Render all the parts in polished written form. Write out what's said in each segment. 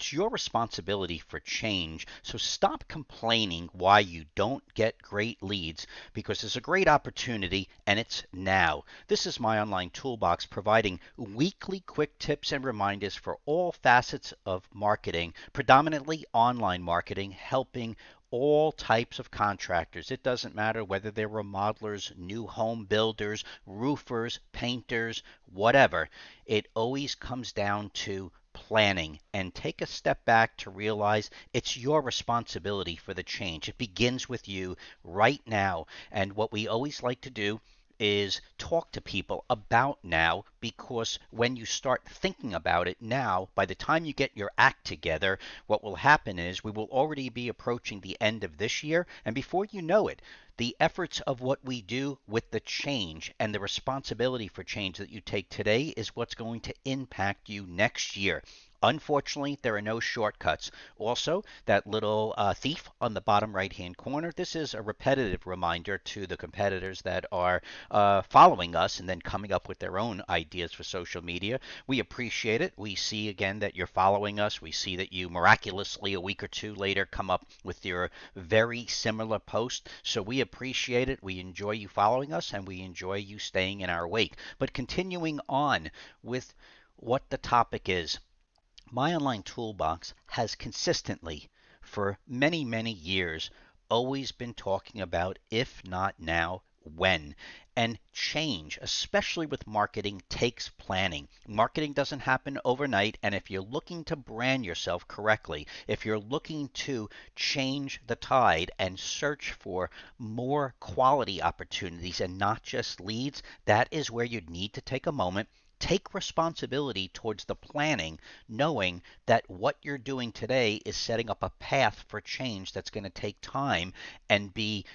It's your responsibility for change. So stop complaining why you don't get great leads because there's a great opportunity and it's now. This is my online toolbox providing weekly quick tips and reminders for all facets of marketing, predominantly online marketing, helping all types of contractors. It doesn't matter whether they're remodelers, new home builders, roofers, painters, whatever. It always comes down to planning and take a step back to realize it's your responsibility for the change. It begins with you right now. And what we always like to do is talk to people about now because when you start thinking about it now, by the time you get your act together, what will happen is we will already be approaching the end of this year. And before you know it, the efforts of what we do with the change and the responsibility for change that you take today is what's going to impact you next year. Unfortunately, there are no shortcuts. Also, that little thief on the bottom right hand corner, this is a repetitive reminder to the competitors that are following us and then coming up with their own ideas for social media. We appreciate it. We see again that you're following us. We see that you miraculously a week or two later come up with your very similar post. So we appreciate it. We enjoy you following us and we enjoy you staying in our wake. But continuing on with what the topic is. My Online Toolbox has consistently, for many, many years, always been talking about if not now, when. And change, especially with marketing, takes planning. Marketing doesn't happen overnight, and if you're looking to brand yourself correctly, if you're looking to change the tide and search for more quality opportunities and not just leads, that is where you need to take a moment. Take responsibility towards the planning, knowing that what you're doing today is setting up a path for change that's going to take time and be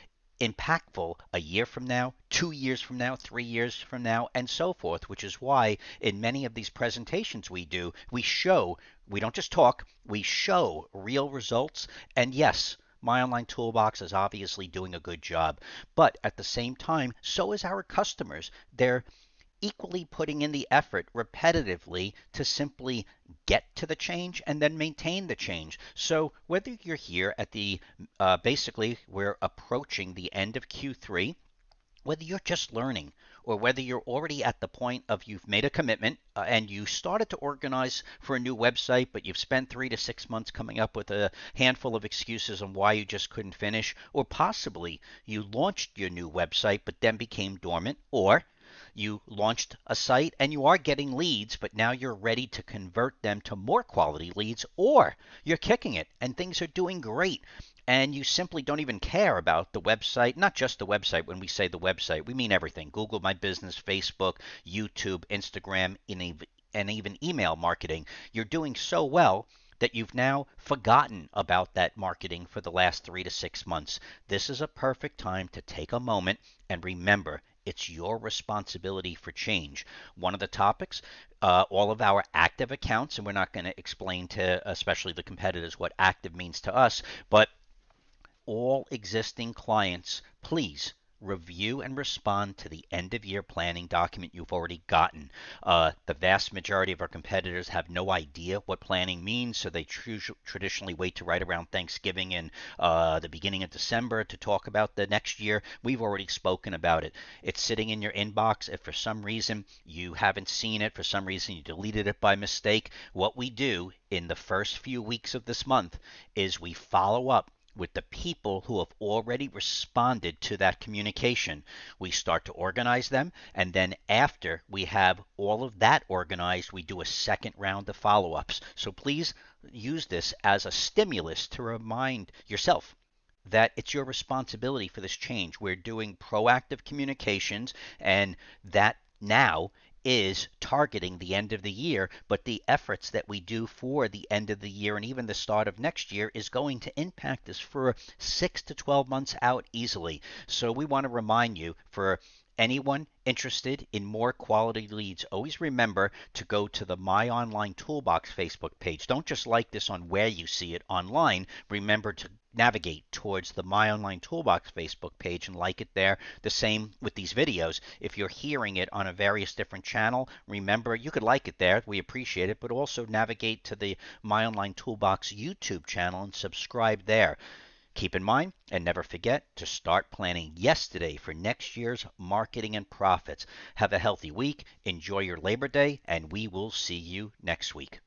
impactful a year from now, 2 years from now, 3 years from now, and so forth, which is why in many of these presentations we do, we show, we don't just talk, we show real results. And yes, my Online Toolbox is obviously doing a good job, but at the same time, so is our customers. They're equally putting in the effort repetitively to simply get to the change and then maintain the change. So whether you're here at the basically we're approaching the end of Q3, whether you're just learning or whether you're already at the point of you've made a commitment and you started to organize for a new website, but you've spent 3 to 6 months coming up with a handful of excuses on why you just couldn't finish, or possibly you launched your new website but then became dormant, or you launched a site and you are getting leads, but now you're ready to convert them to more quality leads, or you're kicking it and things are doing great and you simply don't even care about the website, not just the website. When we say the website, we mean everything: Google My Business, Facebook, YouTube, Instagram, and even email marketing. You're doing so well that you've now forgotten about that marketing for the last 3 to 6 months. This is a perfect time to take a moment and remember it's your responsibility for change. One of the topics, all of our active accounts, and we're not going to explain to especially the competitors what active means to us, but all existing clients, please review and respond to the end of year planning document you've already gotten. The vast majority of our competitors have no idea what planning means, so they traditionally wait to right around Thanksgiving and the beginning of December to talk about the next year. We've already spoken about it. It's sitting in your inbox. If for some reason you haven't seen it, for some reason you deleted it by mistake, what we do in the first few weeks of this month is we follow up with the people who have already responded to that communication. We start to organize them, and then after we have all of that organized, we do a second round of follow-ups. So please use this as a stimulus to remind yourself that it's your responsibility for this change. We're doing proactive communications, and that now is targeting the end of the year, but the efforts that we do for the end of the year and even the start of next year is going to impact us for 6 to 12 months out easily. So we want to remind you for anyone interested in more quality leads, always remember to go to the My Online Toolbox Facebook page. Don't just like this on where you see it online. Remember to navigate towards the My Online Toolbox Facebook page and like it there. The same with these videos. If you're hearing it on a various different channel, remember you could like it there. We appreciate it, but also navigate to the My Online Toolbox YouTube channel and subscribe there. Keep in mind and never forget to start planning yesterday for next year's marketing and profits. Have a healthy week, enjoy your Labor Day, and we will see you next week.